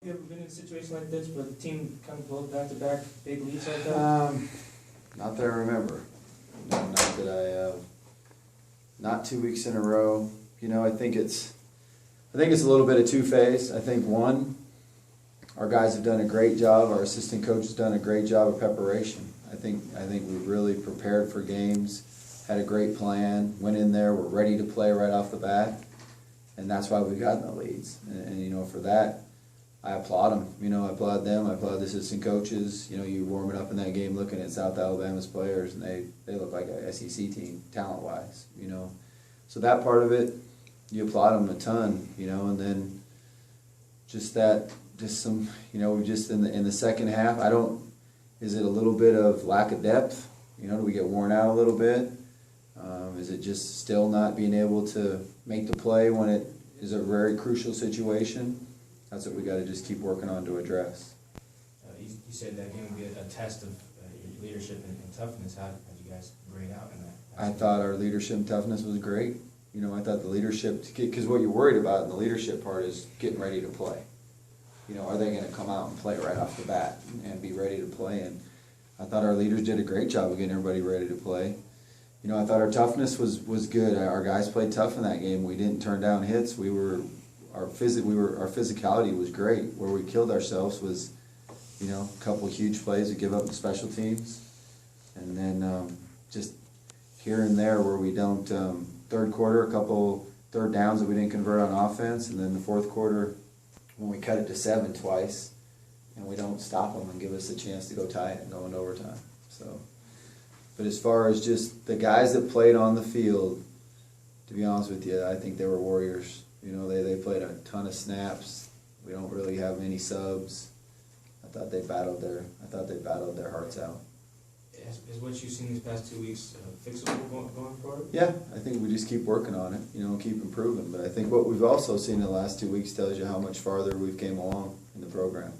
You ever been in a situation like this where the team kind of blows back-to-back big leads like that? Not that I remember. No, not that I have. Not 2 weeks in a row. You know, I think it's a little bit of two-phase. I think one, our guys have done a great job. Our assistant coach has done a great job of preparation. I think we've really prepared for games, had a great plan, went in there, we're ready to play right off the bat, and that's why we've gotten the leads. And you know, for that, I applaud them. You know, I applaud them. I applaud the assistant coaches. You know, you warming up in that game looking at South Alabama's players, and they look like a SEC team talent-wise. You know, so that part of it, you applaud them a ton. You know, and then just some. You know, we just in the second half. Is it a little bit of lack of depth? You know, do we get worn out a little bit? Is it just still not being able to make the play when it is a very crucial situation? That's what we got to just keep working on to address. You said that game would be a test of your leadership and toughness. How did you guys grade out in that? I thought our leadership and toughness was great. You know, I thought the leadership, because what you're worried about in the leadership part is getting ready to play. You know, are they going to come out and play right off the bat and be ready to play? And I thought our leaders did a great job of getting everybody ready to play. You know, I thought our toughness was good. Our guys played tough in that game. We didn't turn down hits. Our physicality was great. Where we killed ourselves was, you know, a couple of huge plays we give up in special teams, and then just here and there where we don't. Third quarter, a couple third downs that we didn't convert on offense, and then the fourth quarter when we cut it to 7 twice, and we don't stop them and give us a chance to go tie it and go into overtime. So, but as far as just the guys that played on the field, to be honest with you, I think they were warriors. You know, they played a ton of snaps. We don't really have many subs. I thought they battled their hearts out. Is what you've seen these past 2 weeks fixable going forward? Yeah, I think we just keep working on it, you know, keep improving. But I think what we've also seen in the last 2 weeks tells you how much farther we've came along in the program.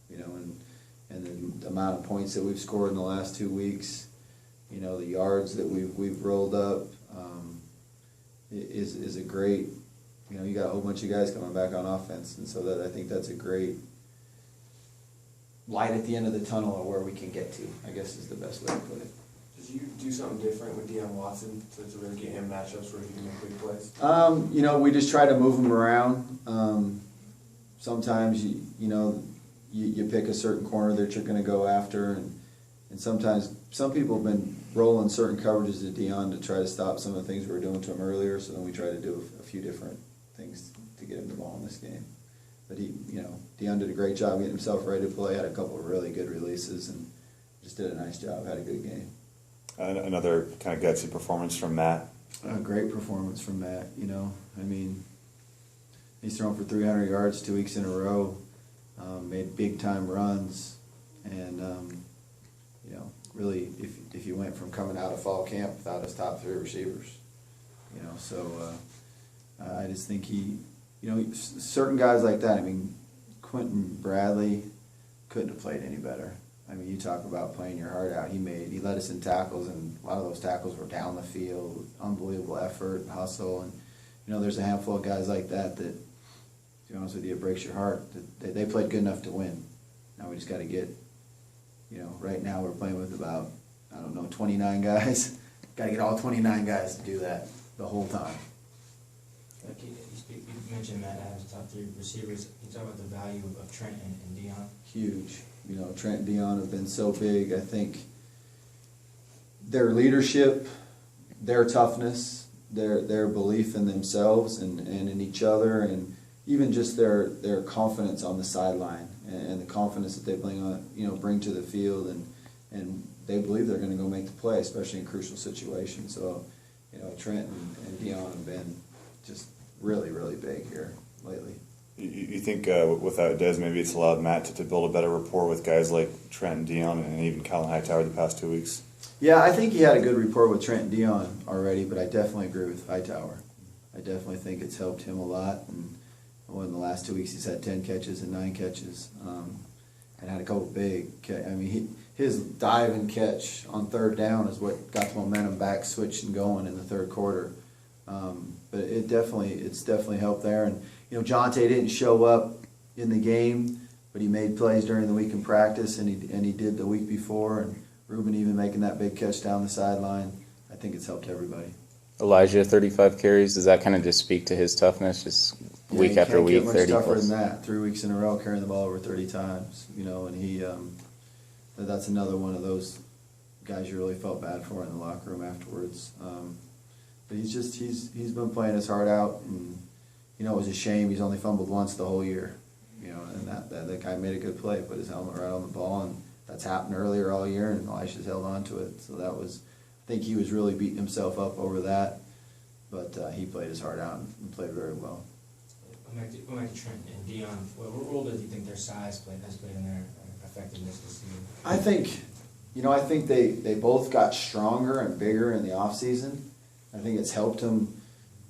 You know, and the amount of points that we've scored in the last 2 weeks, you know, the yards that we've rolled up is a great. You know, you got a whole bunch of guys coming back on offense, and so I think that's a great light at the end of the tunnel of where we can get to, I guess is the best way to put it. Did you do something different with Deion Watson to really get him matchups where he can make big plays? You know, we just try to move him around. Sometimes, you pick a certain corner that you're going to go after, and sometimes some people have been rolling certain coverages at Deion to try to stop some of the things we were doing to him earlier, so then we try to do a few different things to get him the ball in this game. But Deion did a great job getting himself ready to play, had a couple of really good releases, and just did a nice job, had a good game. Another kind of gutsy performance from Matt. A great performance from Matt, you know. I mean, he's thrown for 300 yards 2 weeks in a row, made big-time runs, and, you know, really, if you went from coming out of fall camp without his top 3 receivers, you know, so I just think certain guys like that, I mean, Quentin Bradley couldn't have played any better. I mean, you talk about playing your heart out. He led us in tackles, and a lot of those tackles were down the field, unbelievable effort and hustle. And, you know, there's a handful of guys like that, to be honest with you, it breaks your heart. They played good enough to win. Now we just got to get, you know, right now we're playing with about, 29 guys. Got to get all 29 guys to do that the whole time. You mentioned Matt Adams, top 3 receivers. Can you talk about the value of Trent and Deion? Huge. You know, Trent and Deion have been so big. I think their leadership, their toughness, their belief in themselves and in each other, and even just their confidence on the sideline and the confidence that they bring to the field, and they believe they're going to go make the play, especially in crucial situations. So, you know, Trent and Deion have been just really, really big here lately. You think without Dez, maybe it's allowed Matt to build a better rapport with guys like Trent and Deion and even Colin Hightower the past 2 weeks? Yeah, I think he had a good rapport with Trent and Deion already, but I definitely agree with Hightower. I definitely think it's helped him a lot. And in the last 2 weeks, he's had 10 catches and 9 catches, and had a couple big. I mean, his dive and catch on third down is what got the momentum back, switched and going in the third quarter. But it's definitely helped there. And you know, Jonte didn't show up in the game, but he made plays during the week in practice, and he did the week before, and Ruben even making that big catch down the sideline. I think it's helped everybody. Elijah, 35 carries. Does that kind of just speak to his toughness, just week after week, 30 Can't get much tougher plus? than that. 3 weeks in a row carrying the ball over 30 times, and he, that's another one of those guys you really felt bad for in the locker room afterwards. But he's been playing his heart out, and it was a shame he's only fumbled once the whole year, and that guy made a good play, put his helmet right on the ball, and that's happened earlier all year, and Elisha's held on to it. So that was, I think he was really beating himself up over that, but he played his heart out and played very well. Going back to Trent and Dion, what role does you think their size has played in their effectiveness this season? I think they both got stronger and bigger in the off season. I think it's helped them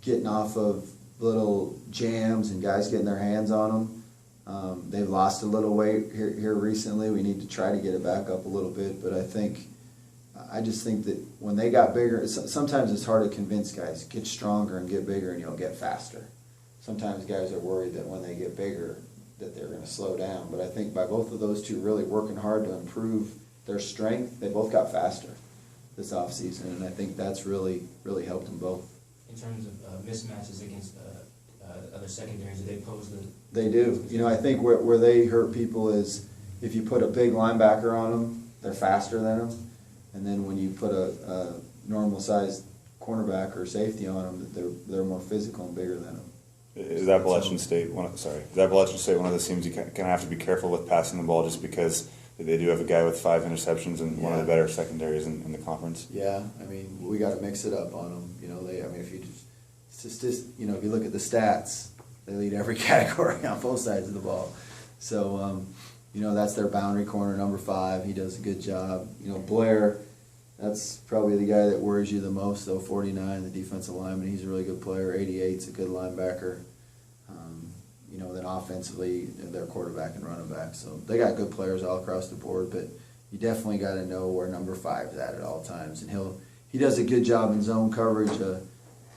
getting off of little jams and guys getting their hands on them. They've lost a little weight here recently. We need to try to get it back up a little bit, but I just think that when they got bigger, sometimes it's hard to convince guys, get stronger and get bigger and you'll get faster. Sometimes guys are worried that when they get bigger that they're going to slow down, but I think by both of those two really working hard to improve their strength, they both got faster this offseason, and I think that's really helped them both. In terms of mismatches against other secondaries, do they pose the... They do. I think where they hurt people is if you put a big linebacker on them, they're faster than them, and then when you put a normal-sized cornerback or safety on them, they're more physical and bigger than them. Is Appalachian State one of those teams you kind of have to be careful with passing the ball just because they do have a guy with 5 interceptions and one of the better secondaries in the conference? Yeah, we got to mix it up on them. If you look at the stats, they lead every category on both sides of the ball. So, that's their boundary corner, number 5. He does a good job. Blair, that's probably the guy that worries you the most, though, 49, the defensive lineman. He's a really good player. 88's a good linebacker. Then offensively, their quarterback and running back. So they got good players all across the board, but you definitely got to know where number 5 is at all times. And he does a good job in zone coverage,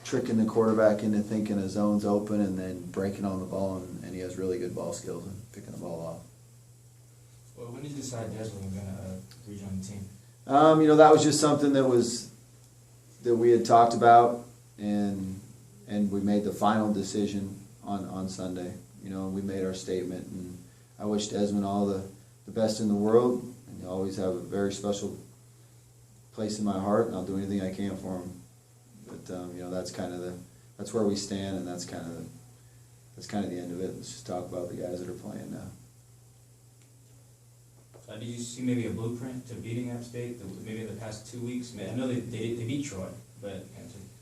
tricking the quarterback into thinking a zone's open and then breaking on the ball, and he has really good ball skills and picking the ball off. Well, when did you decide Desmond was going to rejoin the team? That was just something that we had talked about, and we made the final decision on Sunday. We made our statement, and I wish Desmond all the best in the world, and he'll always have a very special place in my heart, and I'll do anything I can for him. But that's where we stand, and that's kind of the end of it. Let's just talk about the guys that are playing now. Did you see maybe a blueprint to beating App State? Maybe in the past 2 weeks. I know they beat Troy, but it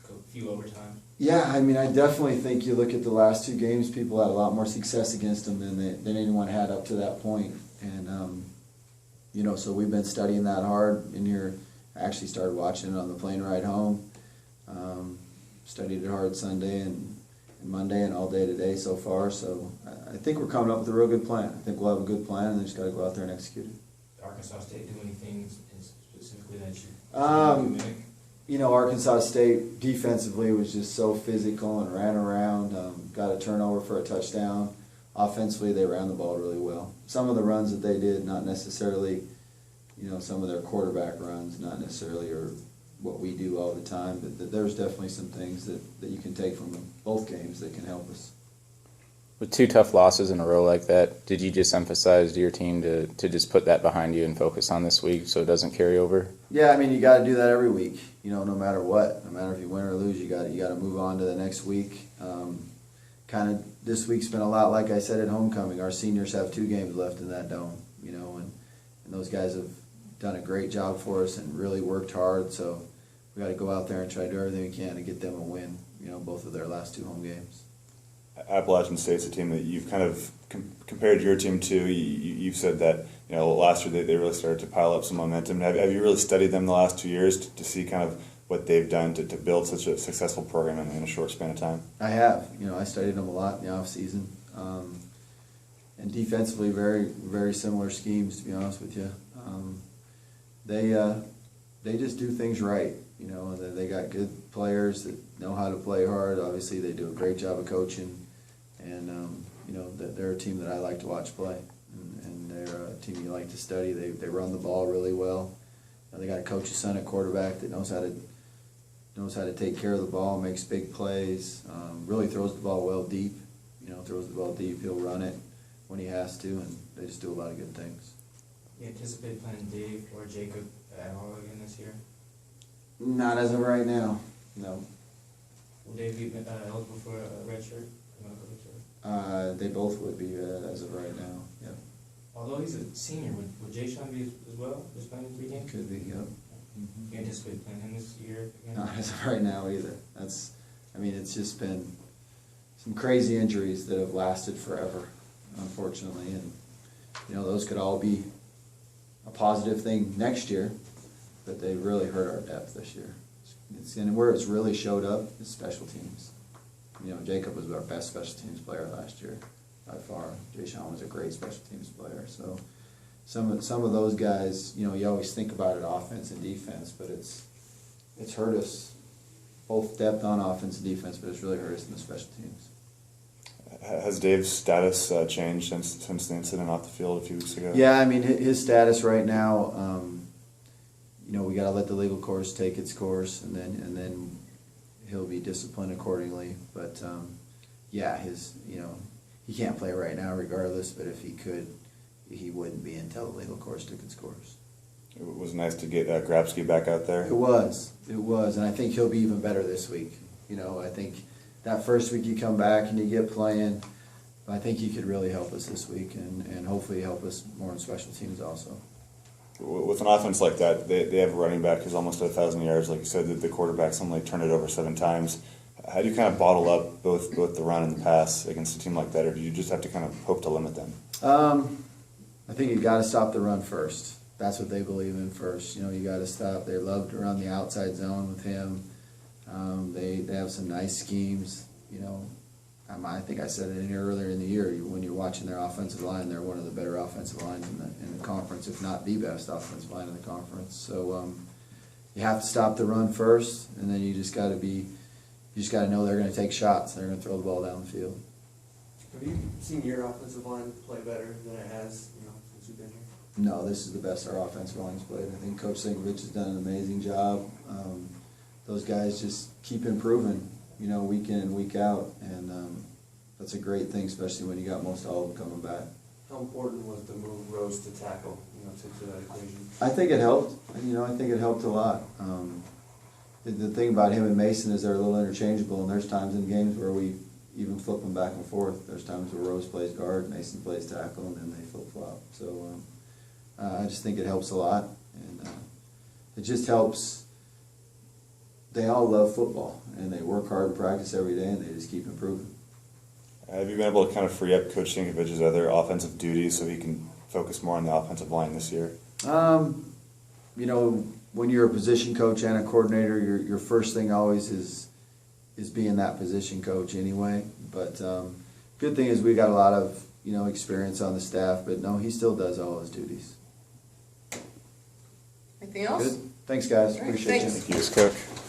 took a few overtimes. Yeah, I definitely think you look at the last 2 games, people had a lot more success against them than anyone had up to that point. And, so we've been studying that hard in here. I actually started watching it on the plane ride home. Studied it hard Sunday and Monday and all day today so far. So I think we're coming up with a real good plan. I think we'll have a good plan, and they just got to go out there and execute it. Did Arkansas State do anything specifically that you mimic? Arkansas State defensively was just so physical and ran around, got a turnover for a touchdown. Offensively, they ran the ball really well. Some of the runs that they did, not necessarily, some of their quarterback runs, not necessarily are what we do all the time, but there's definitely some things that you can take from both games that can help us. With 2 tough losses in a row like that, did you just emphasize to your team to just put that behind you and focus on this week so it doesn't carry over? Yeah, you got to do that every week. No matter what, no matter if you win or lose, you got to move on to the next week. This week's been a lot like I said at homecoming. Our seniors have 2 games left in that dome, and those guys have done a great job for us and really worked hard. So we got to go out there and try to do everything we can to get them a win. Both of their last 2 home games. Appalachian State's a team that you've kind of compared your team to. You've said that last year they really started to pile up some momentum. Have you really studied them the last 2 years to see kind of what they've done to build such a successful program in a short span of time? I have. I studied them a lot in the off season, and defensively very very similar schemes. To be honest with you, they just do things right. And they got good players that know how to play hard. Obviously, they do a great job of coaching. And, they're a team that I like to watch play, and they're a team you like to study. They run the ball really well. They got a coach's son at quarterback that knows how to take care of the ball, makes big plays, really throws the ball well deep. Throws the ball deep. He'll run it when he has to, and they just do a lot of good things. You anticipate playing Dave or Jacob at all again this year? Not as of right now, no. Will Dave be eligible for a red shirt? They both would be as of right now, yeah. Although he's a senior, would Jay Sean be as well, just playing 3 games? Could be, yep. You anticipate playing him this year again? Not as of right now either. It's just been some crazy injuries that have lasted forever, unfortunately, and those could all be a positive thing next year, but they really hurt our depth this year. And where it's really showed up is special teams. Jacob was our best special teams player last year by far. Jay Sean was a great special teams player. So some of those guys, you always think about it offense and defense, but it's hurt us both depth on offense and defense, but it's really hurt us in the special teams. Has Dave's status changed since the incident off the field a few weeks ago? Yeah, his status right now, we got to let the legal course take its course, and then he'll be disciplined accordingly. But he can't play right now regardless. But if he could, he wouldn't be until the legal course took its course. It was nice to get Grabsky back out there. It was, and I think he'll be even better this week. I think that first week you come back and you get playing, I think he could really help us this week and hopefully help us more in special teams also. With an offense like that, they have a running back who's almost 1,000 yards. Like you said, the quarterback's only turned it over 7 times. How do you kind of bottle up both the run and the pass against a team like that, or do you just have to kind of hope to limit them? I think you got to stop the run first. That's what they believe in first. You got to stop. They love to run the outside zone with him. They have some nice schemes. I think I said it in here earlier in the year. When you're watching their offensive line, they're one of the better offensive lines in the conference, if not the best offensive line in the conference. So you have to stop the run first, and then you just got to know they're going to take shots. They're going to throw the ball down the field. Have you seen your offensive line play better than it has, since you've been here? No, this is the best our offensive line's played. I think Coach Sinkovich has done an amazing job. Those guys just keep improving, week in and week out, and that's a great thing, especially when you got most all of them coming back. How important was the move Rose to tackle, to that equation? I think it helped. I think it helped a lot. The thing about him and Mason is they're a little interchangeable, and there's times in games where we even flip them back and forth. There's times where Rose plays guard, Mason plays tackle, and then they flip-flop. So I just think it helps a lot, and it just helps. They all love football, and they work hard and practice every day, and they just keep improving. Have you been able to kind of free up Coach Sinkovich's other offensive duties so he can focus more on the offensive line this year? When you're a position coach and a coordinator, your first thing always is being that position coach anyway. But good thing is we got a lot of experience on the staff. But no, he still does all his duties. Anything else? Good. Thanks, guys. All right, Appreciate thanks. you. Thank you, Coach.